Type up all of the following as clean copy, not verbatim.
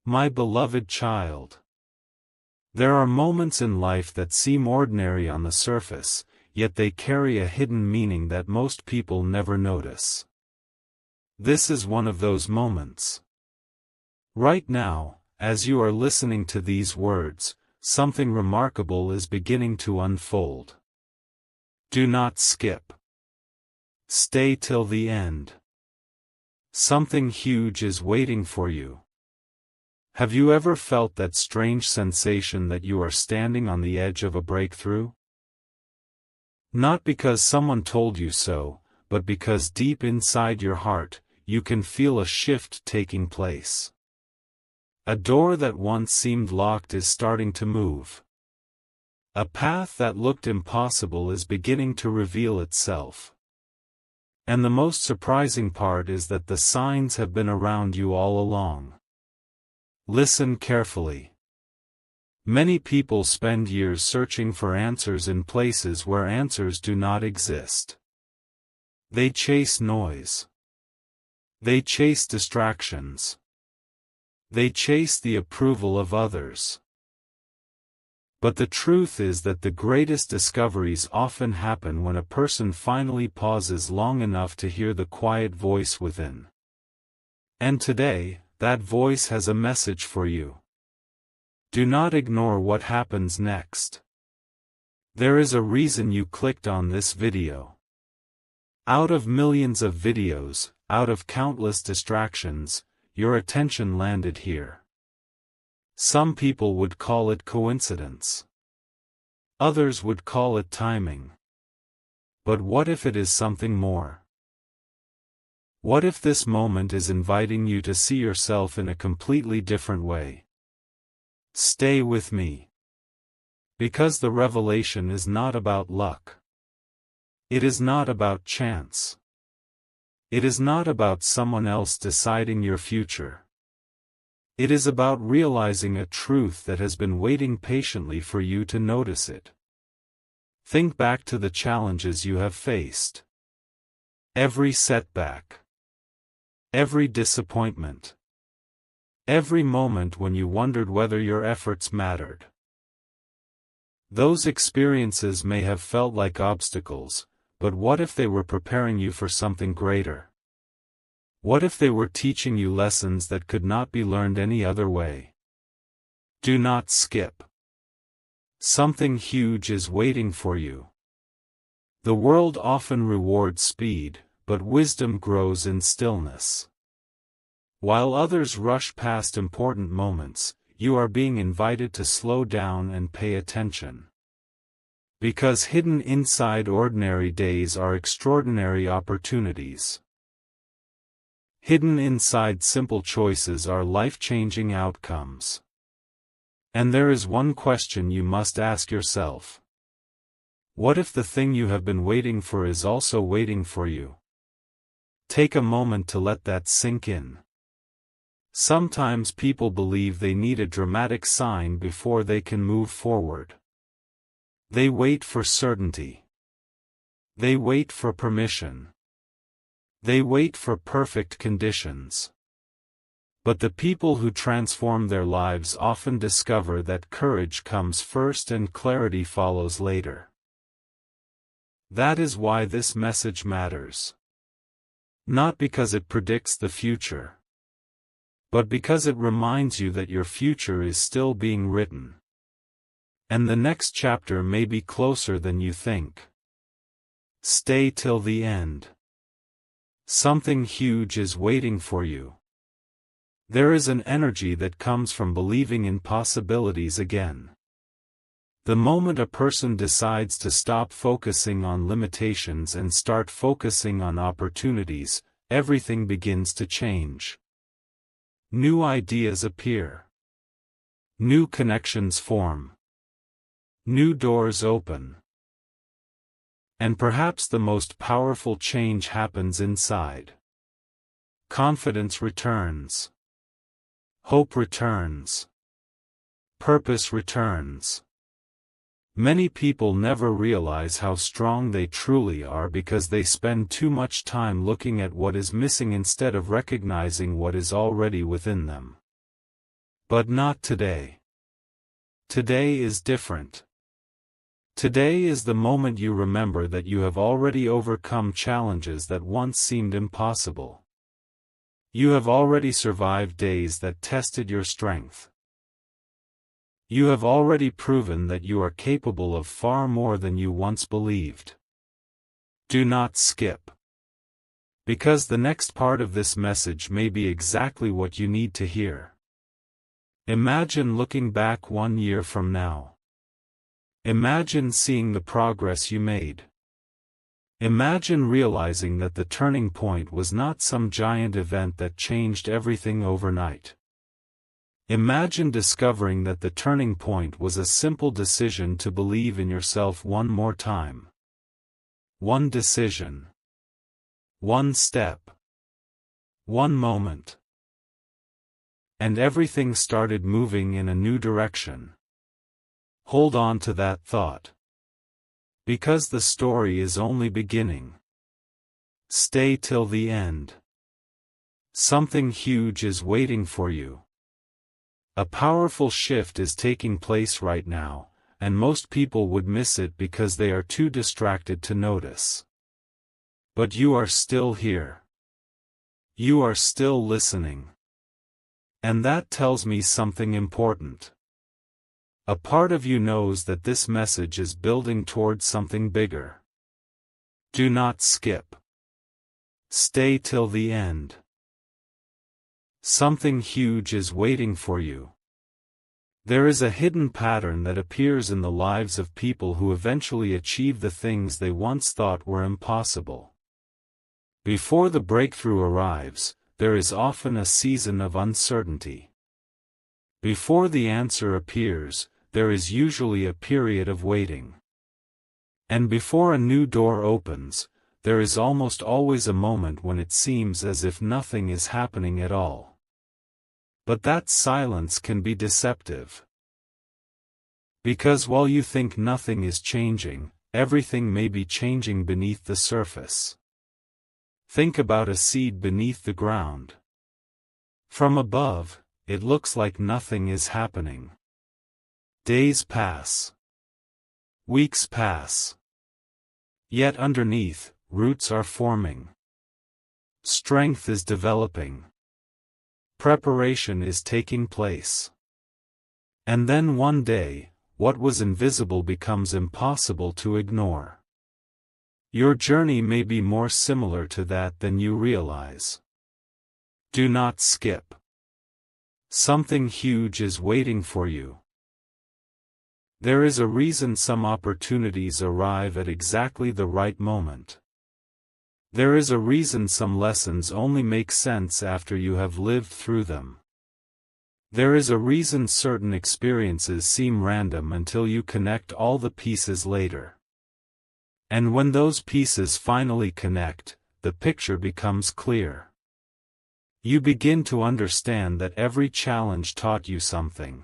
My beloved child. There are moments in life that seem ordinary on the surface, yet they carry a hidden meaning that most people never notice. This is one of those moments. Right now, as you are listening to these words, something remarkable is beginning to unfold. Do not skip. Stay till the end. Something huge is waiting for you. Have you ever felt that strange sensation that you are standing on the edge of a breakthrough? Not because someone told you so, but because deep inside your heart, you can feel a shift taking place. A door that once seemed locked is starting to move. A path that looked impossible is beginning to reveal itself. And the most surprising part is that the signs have been around you all along. Listen carefully. Many people spend years searching for answers in places where answers do not exist. They chase noise. They chase distractions. They chase the approval of others. But the truth is that the greatest discoveries often happen when a person finally pauses long enough to hear the quiet voice within. And today, that voice has a message for you. Do not ignore what happens next. There is a reason you clicked on this video. Out of millions of videos, out of countless distractions, your attention landed here. Some people would call it coincidence. Others would call it timing. But what if it is something more? What if this moment is inviting you to see yourself in a completely different way? Stay with me. Because the revelation is not about luck. It is not about chance. It is not about someone else deciding your future. It is about realizing a truth that has been waiting patiently for you to notice it. Think back to the challenges you have faced. Every setback. Every disappointment. Every moment when you wondered whether your efforts mattered. Those experiences may have felt like obstacles, but what if they were preparing you for something greater? What if they were teaching you lessons that could not be learned any other way? Do not skip. Something huge is waiting for you. The world often rewards speed, but wisdom grows in stillness. While others rush past important moments, you are being invited to slow down and pay attention. Because hidden inside ordinary days are extraordinary opportunities. Hidden inside simple choices are life-changing outcomes. And there is one question you must ask yourself. What if the thing you have been waiting for is also waiting for you? Take a moment to let that sink in. Sometimes people believe they need a dramatic sign before they can move forward. They wait for certainty. They wait for permission. They wait for perfect conditions. But the people who transform their lives often discover that courage comes first and clarity follows later. That is why this message matters. Not because it predicts the future, but because it reminds you that your future is still being written. And the next chapter may be closer than you think. Stay till the end. Something huge is waiting for you. There is an energy that comes from believing in possibilities again. The moment a person decides to stop focusing on limitations and start focusing on opportunities, everything begins to change. New ideas appear. New connections form. New doors open. And perhaps the most powerful change happens inside. Confidence returns. Hope returns. Purpose returns. Many people never realize how strong they truly are because they spend too much time looking at what is missing instead of recognizing what is already within them. But not today. Today is different. Today is the moment you remember that you have already overcome challenges that once seemed impossible. You have already survived days that tested your strength. You have already proven that you are capable of far more than you once believed. Do not skip. Because the next part of this message may be exactly what you need to hear. Imagine looking back 1 year from now. Imagine seeing the progress you made. Imagine realizing that the turning point was not some giant event that changed everything overnight. Imagine discovering that the turning point was a simple decision to believe in yourself one more time. One decision. One step. One moment. And everything started moving in a new direction. Hold on to that thought. Because the story is only beginning. Stay till the end. Something huge is waiting for you. A powerful shift is taking place right now, and most people would miss it because they are too distracted to notice. But you are still here. You are still listening. And that tells me something important. A part of you knows that this message is building towards something bigger. Do not skip. Stay till the end. Something huge is waiting for you. There is a hidden pattern that appears in the lives of people who eventually achieve the things they once thought were impossible. Before the breakthrough arrives, there is often a season of uncertainty. Before the answer appears, there is usually a period of waiting. And before a new door opens, there is almost always a moment when it seems as if nothing is happening at all. But that silence can be deceptive. Because while you think nothing is changing, everything may be changing beneath the surface. Think about a seed beneath the ground. From above, it looks like nothing is happening. Days pass. Weeks pass. Yet underneath, roots are forming. Strength is developing. Preparation is taking place. And then one day, what was invisible becomes impossible to ignore. Your journey may be more similar to that than you realize. Do not skip. Something huge is waiting for you. There is a reason some opportunities arrive at exactly the right moment. There is a reason some lessons only make sense after you have lived through them. There is a reason certain experiences seem random until you connect all the pieces later. And when those pieces finally connect, the picture becomes clear. You begin to understand that every challenge taught you something.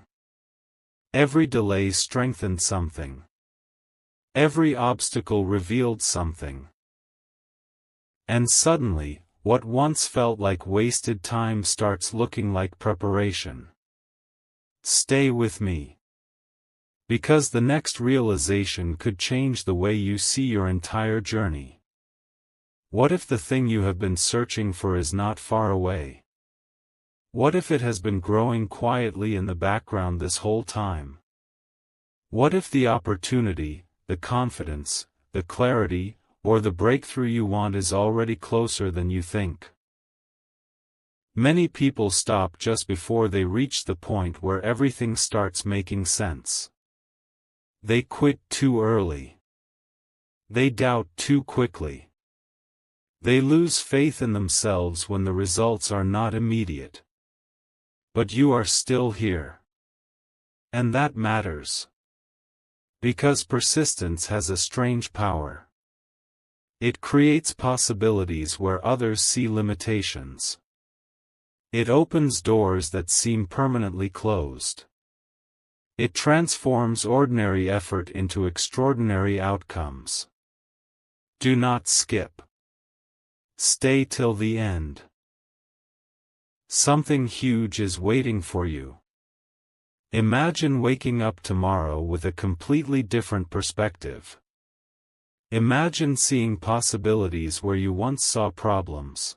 Every delay strengthened something. Every obstacle revealed something. And suddenly, what once felt like wasted time starts looking like preparation. Stay with me. Because the next realization could change the way you see your entire journey. What if the thing you have been searching for is not far away? What if it has been growing quietly in the background this whole time? What if the opportunity, the confidence, the clarity, or the breakthrough you want is already closer than you think? Many people stop just before they reach the point where everything starts making sense. They quit too early. They doubt too quickly. They lose faith in themselves when the results are not immediate. But you are still here. And that matters. Because persistence has a strange power. It creates possibilities where others see limitations. It opens doors that seem permanently closed. It transforms ordinary effort into extraordinary outcomes. Do not skip. Stay till the end. Something huge is waiting for you. Imagine waking up tomorrow with a completely different perspective. Imagine seeing possibilities where you once saw problems.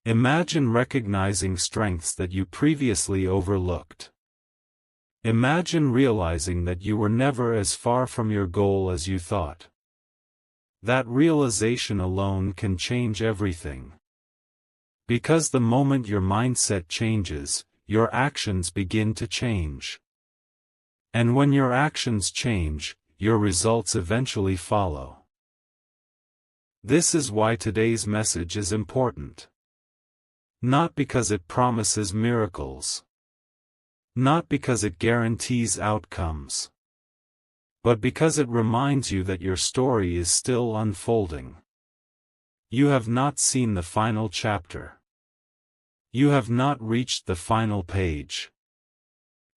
Imagine recognizing strengths that you previously overlooked. Imagine realizing that you were never as far from your goal as you thought. That realization alone can change everything. Because the moment your mindset changes, your actions begin to change. And when your actions change, your results eventually follow. This is why today's message is important. Not because it promises miracles. Not because it guarantees outcomes. But because it reminds you that your story is still unfolding. You have not seen the final chapter. You have not reached the final page.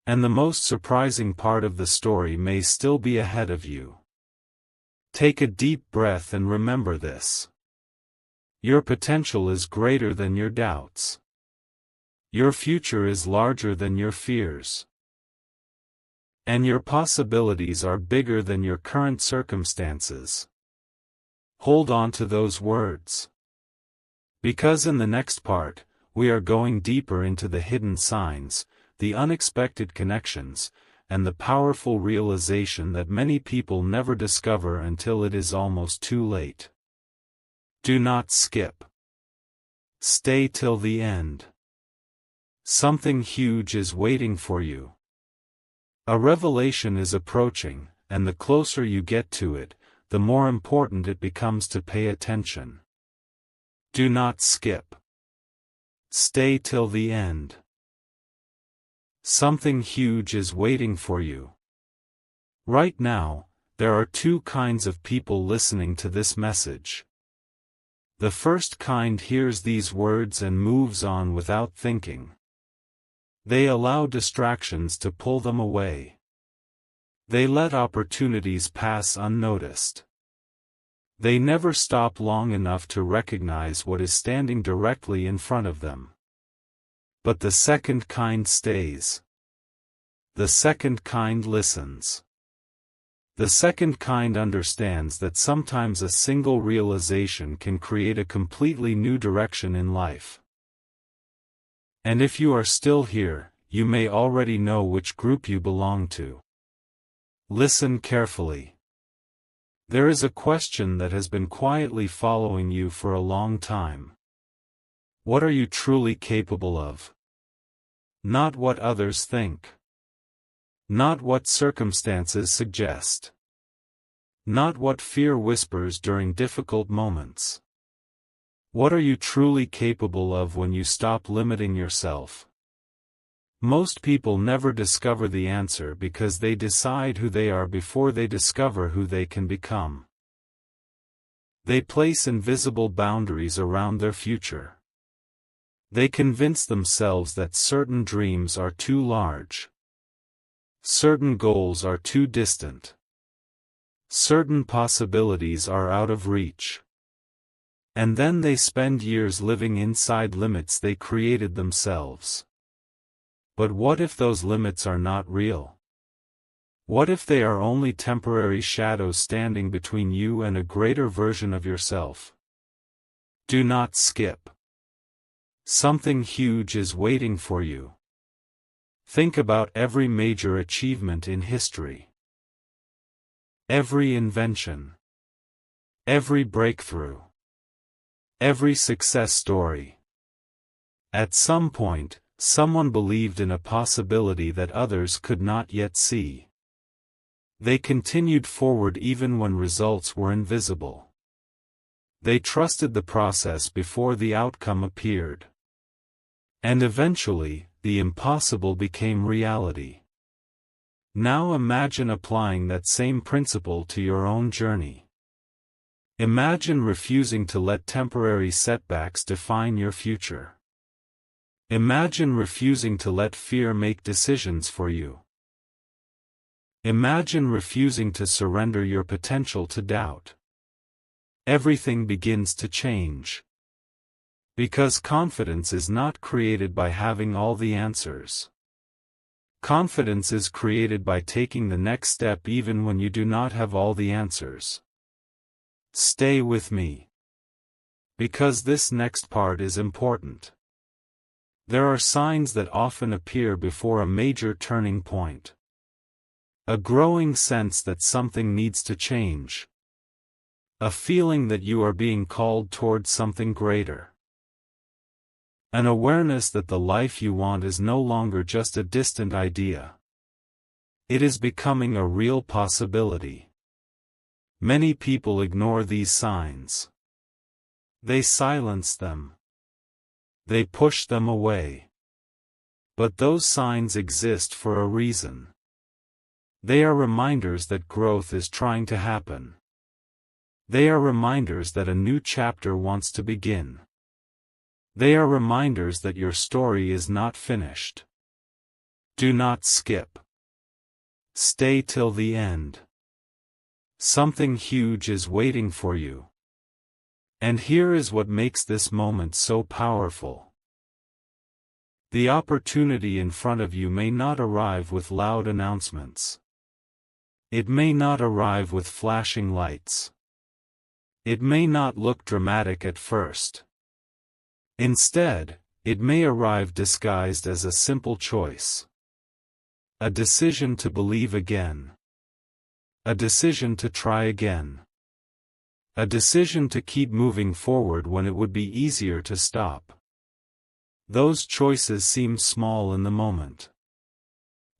And the most surprising part of the story may still be ahead of you. Take a deep breath and remember this. Your potential is greater than your doubts. Your future is larger than your fears. And your possibilities are bigger than your current circumstances. Hold on to those words. Because in the next part, we are going deeper into the hidden signs, the unexpected connections, and the powerful realization that many people never discover until it is almost too late. Do not skip. Stay till the end. Something huge is waiting for you. A revelation is approaching, and the closer you get to it, the more important it becomes to pay attention. Do not skip. Stay till the end. Something huge is waiting for you. Right now, there are two kinds of people listening to this message. The first kind hears these words and moves on without thinking. They allow distractions to pull them away. They let opportunities pass unnoticed. They never stop long enough to recognize what is standing directly in front of them. But the second kind stays. The second kind listens. The second kind understands that sometimes a single realization can create a completely new direction in life. And if you are still here, you may already know which group you belong to. Listen carefully. There is a question that has been quietly following you for a long time. What are you truly capable of? Not what others think. Not what circumstances suggest. Not what fear whispers during difficult moments. What are you truly capable of when you stop limiting yourself? Most people never discover the answer because they decide who they are before they discover who they can become. They place invisible boundaries around their future. They convince themselves that certain dreams are too large. Certain goals are too distant. Certain possibilities are out of reach. And then they spend years living inside limits they created themselves. But what if those limits are not real? What if they are only temporary shadows standing between you and a greater version of yourself? Do not skip. Something huge is waiting for you. Think about every major achievement in history. Every invention. Every breakthrough. Every success story. At some point, someone believed in a possibility that others could not yet see. They continued forward even when results were invisible. They trusted the process before the outcome appeared. And eventually, the impossible became reality. Now imagine applying that same principle to your own journey. Imagine refusing to let temporary setbacks define your future. Imagine refusing to let fear make decisions for you. Imagine refusing to surrender your potential to doubt. Everything begins to change. Because confidence is not created by having all the answers. Confidence is created by taking the next step even when you do not have all the answers. Stay with me, because this next part is important. There are signs that often appear before a major turning point. A growing sense that something needs to change. A feeling that you are being called towards something greater. An awareness that the life you want is no longer just a distant idea. It is becoming a real possibility. Many people ignore these signs. They silence them. They push them away. But those signs exist for a reason. They are reminders that growth is trying to happen. They are reminders that a new chapter wants to begin. They are reminders that your story is not finished. Do not skip. Stay till the end. Something huge is waiting for you. And here is what makes this moment so powerful. The opportunity in front of you may not arrive with loud announcements. It may not arrive with flashing lights. It may not look dramatic at first. Instead, it may arrive disguised as a simple choice. A decision to believe again. A decision to try again. A decision to keep moving forward when it would be easier to stop. Those choices seem small in the moment.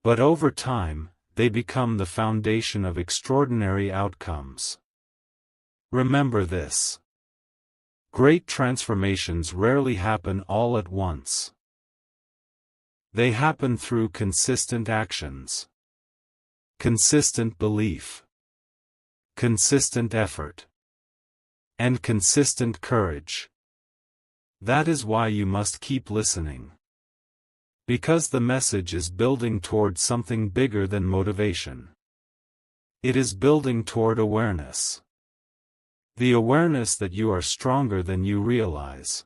But over time, they become the foundation of extraordinary outcomes. Remember this. Great transformations rarely happen all at once. They happen through consistent actions. Consistent belief. Consistent effort. And consistent courage. That is why you must keep listening. Because the message is building toward something bigger than motivation. It is building toward awareness. The awareness that you are stronger than you realize.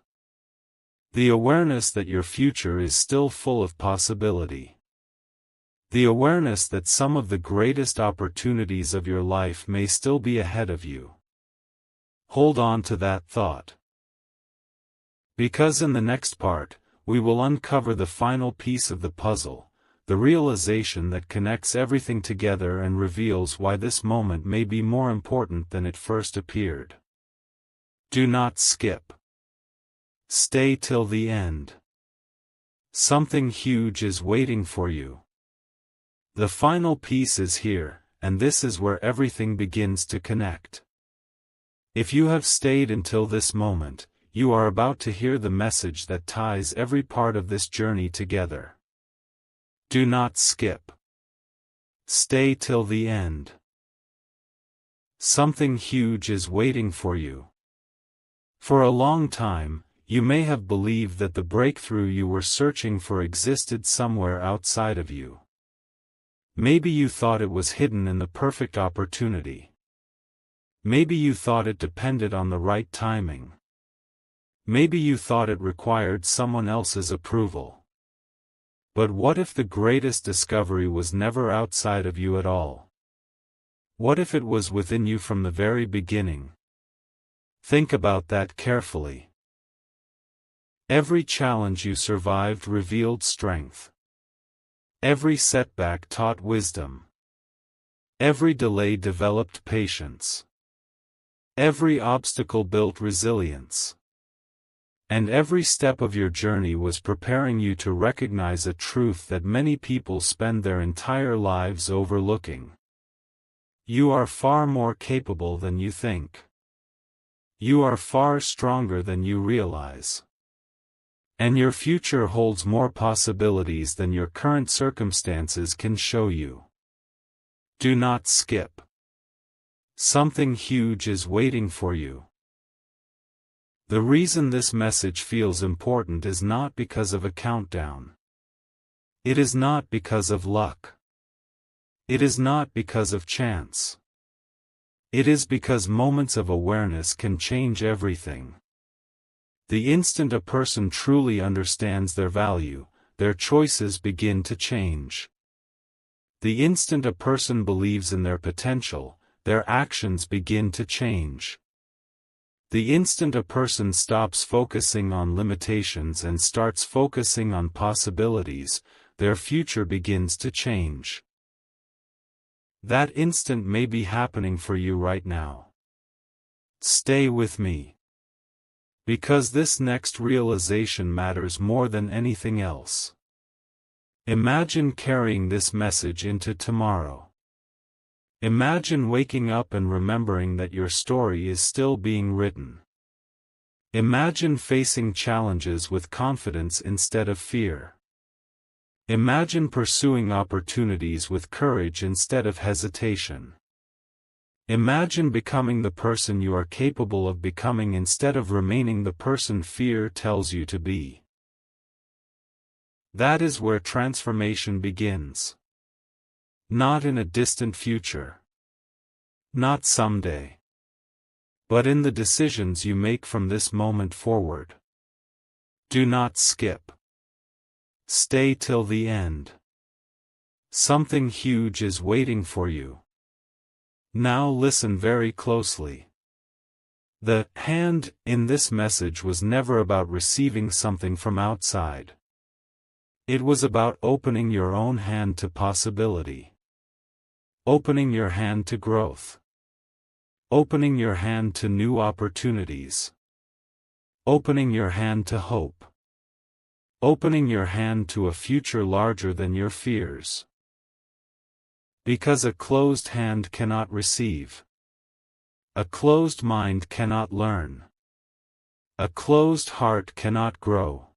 The awareness that your future is still full of possibility. The awareness that some of the greatest opportunities of your life may still be ahead of you. Hold on to that thought. Because in the next part, we will uncover the final piece of the puzzle, the realization that connects everything together and reveals why this moment may be more important than it first appeared. Do not skip. Stay till the end. Something huge is waiting for you. The final piece is here, and this is where everything begins to connect. If you have stayed until this moment, you are about to hear the message that ties every part of this journey together. Do not skip. Stay till the end. Something huge is waiting for you. For a long time, you may have believed that the breakthrough you were searching for existed somewhere outside of you. Maybe you thought it was hidden in the perfect opportunity. Maybe you thought it depended on the right timing. Maybe you thought it required someone else's approval. But what if the greatest discovery was never outside of you at all? What if it was within you from the very beginning? Think about that carefully. Every challenge you survived revealed strength. Every setback taught wisdom. Every delay developed patience. Every obstacle built resilience. And every step of your journey was preparing you to recognize a truth that many people spend their entire lives overlooking. You are far more capable than you think. You are far stronger than you realize. And your future holds more possibilities than your current circumstances can show you. Do not skip. Something huge is waiting for you. The reason this message feels important is not because of a countdown. It is not because of luck. It is not because of chance. It is because moments of awareness can change everything. The instant a person truly understands their value, their choices begin to change. The instant a person believes in their potential, their actions begin to change. The instant a person stops focusing on limitations and starts focusing on possibilities, their future begins to change. That instant may be happening for you right now. Stay with me. Because this next realization matters more than anything else. Imagine carrying this message into tomorrow. Imagine waking up and remembering that your story is still being written. Imagine facing challenges with confidence instead of fear. Imagine pursuing opportunities with courage instead of hesitation. Imagine becoming the person you are capable of becoming instead of remaining the person fear tells you to be. That is where transformation begins. Not in a distant future. Not someday. But in the decisions you make from this moment forward. Do not skip. Stay till the end. Something huge is waiting for you. Now listen very closely. The hand in this message was never about receiving something from outside. It was about opening your own hand to possibility. Opening your hand to growth. Opening your hand to new opportunities. Opening your hand to hope. Opening your hand to a future larger than your fears. Because a closed hand cannot receive. A closed mind cannot learn. A closed heart cannot grow.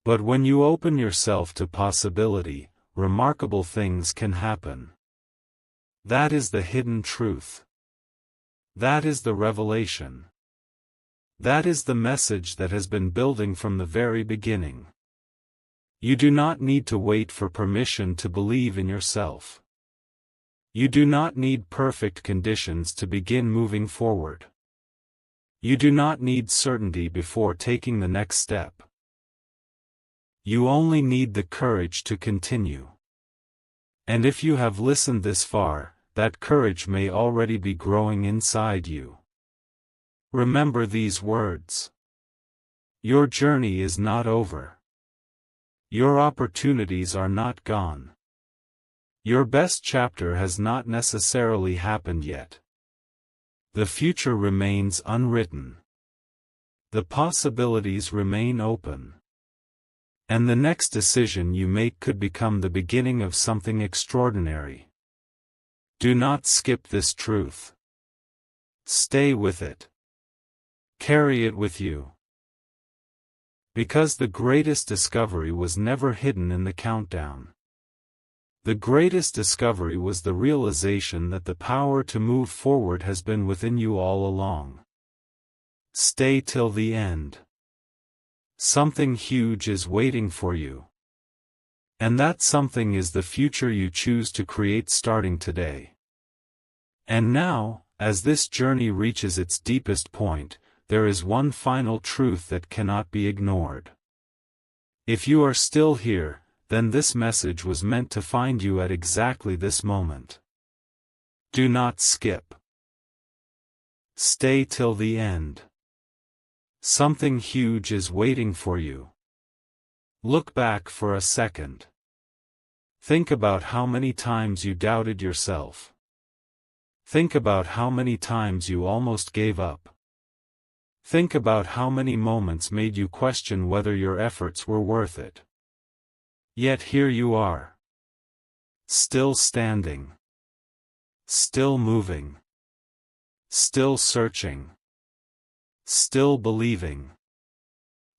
But when you open yourself to possibility, remarkable things can happen. That is the hidden truth. That is the revelation. That is the message that has been building from the very beginning. You do not need to wait for permission to believe in yourself. You do not need perfect conditions to begin moving forward. You do not need certainty before taking the next step. You only need the courage to continue. And if you have listened this far, that courage may already be growing inside you. Remember these words. Your journey is not over. Your opportunities are not gone. Your best chapter has not necessarily happened yet. The future remains unwritten. The possibilities remain open. And the next decision you make could become the beginning of something extraordinary. Do not skip this truth. Stay with it. Carry it with you. Because the greatest discovery was never hidden in the countdown. The greatest discovery was the realization that the power to move forward has been within you all along. Stay till the end. Something huge is waiting for you. And that something is the future you choose to create starting today. And now, as this journey reaches its deepest point, there is one final truth that cannot be ignored. If you are still here, then this message was meant to find you at exactly this moment. Do not skip. Stay till the end. Something huge is waiting for you. Look back for a second. Think about how many times you doubted yourself. Think about how many times you almost gave up. Think about how many moments made you question whether your efforts were worth it. Yet here you are. Still standing. Still moving. Still searching. Still believing.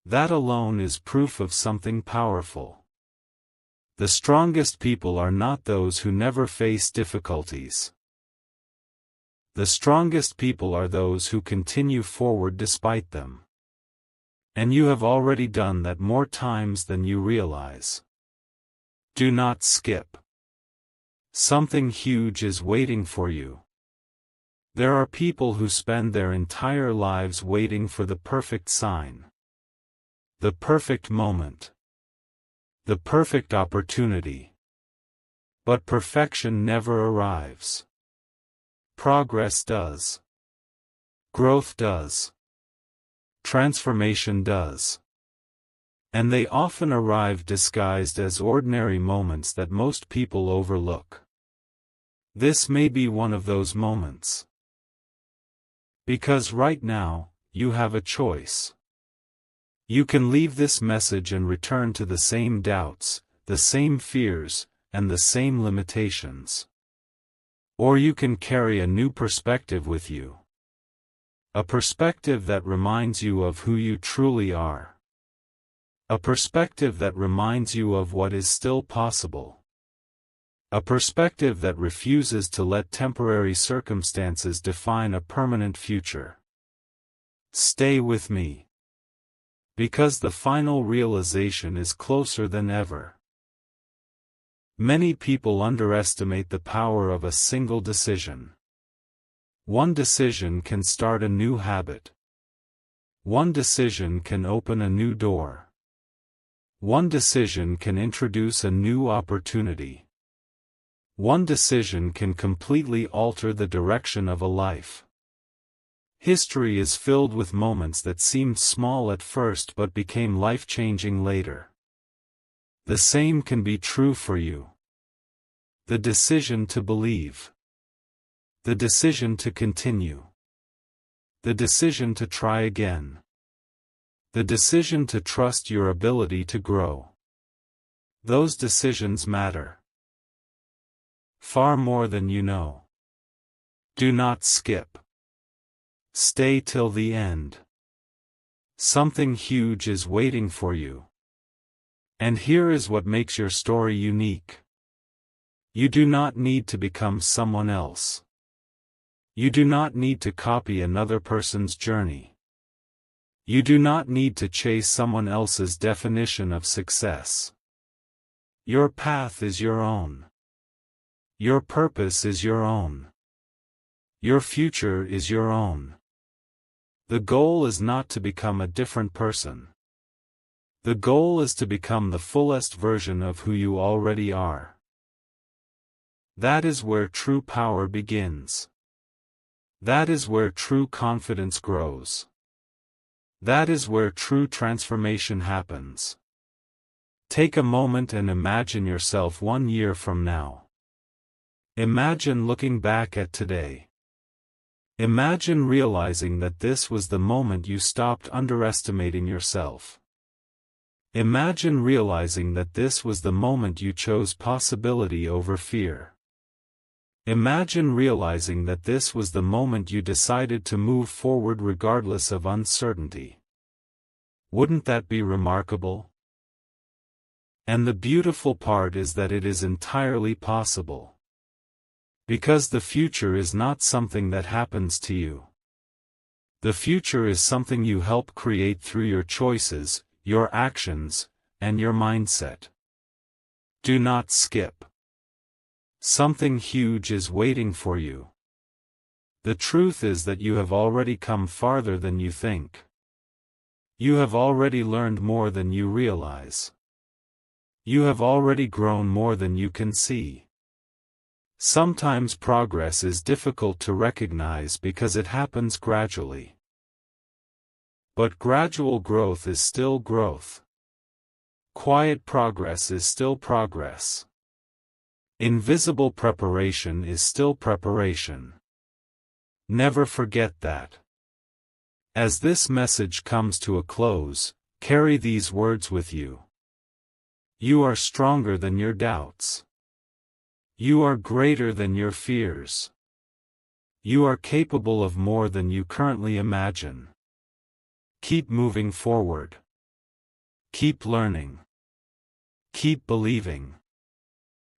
That alone is proof of something powerful. The strongest people are not those who never face difficulties. The strongest people are those who continue forward despite them. And you have already done that more times than you realize. Do not skip. Something huge is waiting for you. There are people who spend their entire lives waiting for the perfect sign. The perfect moment. The perfect opportunity. But perfection never arrives. Progress does. Growth does. Transformation does. And they often arrive disguised as ordinary moments that most people overlook. This may be one of those moments. Because right now, you have a choice. You can leave this message and return to the same doubts, the same fears, and the same limitations. Or you can carry a new perspective with you. A perspective that reminds you of who you truly are. A perspective that reminds you of what is still possible. A perspective that refuses to let temporary circumstances define a permanent future. Stay with me. Because the final realization is closer than ever. Many people underestimate the power of a single decision. One decision can start a new habit. One decision can open a new door. One decision can introduce a new opportunity. One decision can completely alter the direction of a life. History is filled with moments that seemed small at first but became life-changing later. The same can be true for you. The decision to believe. The decision to continue. The decision to try again. The decision to trust your ability to grow. Those decisions matter. Far more than you know. Do not skip. Stay till the end. Something huge is waiting for you. And here is what makes your story unique. You do not need to become someone else. You do not need to copy another person's journey. You do not need to chase someone else's definition of success. Your path is your own. Your purpose is your own. Your future is your own. The goal is not to become a different person. The goal is to become the fullest version of who you already are. That is where true power begins. That is where true confidence grows. That is where true transformation happens. Take a moment and imagine yourself 1 year from now. Imagine looking back at today. Imagine realizing that this was the moment you stopped underestimating yourself. Imagine realizing that this was the moment you chose possibility over fear. Imagine realizing that this was the moment you decided to move forward regardless of uncertainty. Wouldn't that be remarkable? And the beautiful part is that it is entirely possible. Because the future is not something that happens to you. The future is something you help create through your choices, your actions, and your mindset. Do not skip. Something huge is waiting for you. The truth is that you have already come farther than you think. You have already learned more than you realize. You have already grown more than you can see. Sometimes progress is difficult to recognize because it happens gradually. But gradual growth is still growth. Quiet progress is still progress. Invisible preparation is still preparation. Never forget that. As this message comes to a close, carry these words with you. You are stronger than your doubts. You are greater than your fears. You are capable of more than you currently imagine. Keep moving forward. Keep learning. Keep believing.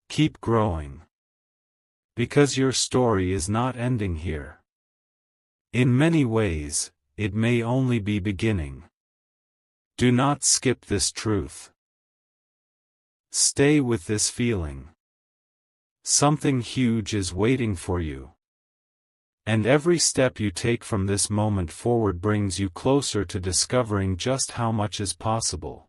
Keep growing. Because your story is not ending here. In many ways, it may only be beginning. Do not skip this truth. Stay with this feeling. Something huge is waiting for you. And every step you take from this moment forward brings you closer to discovering just how much is possible.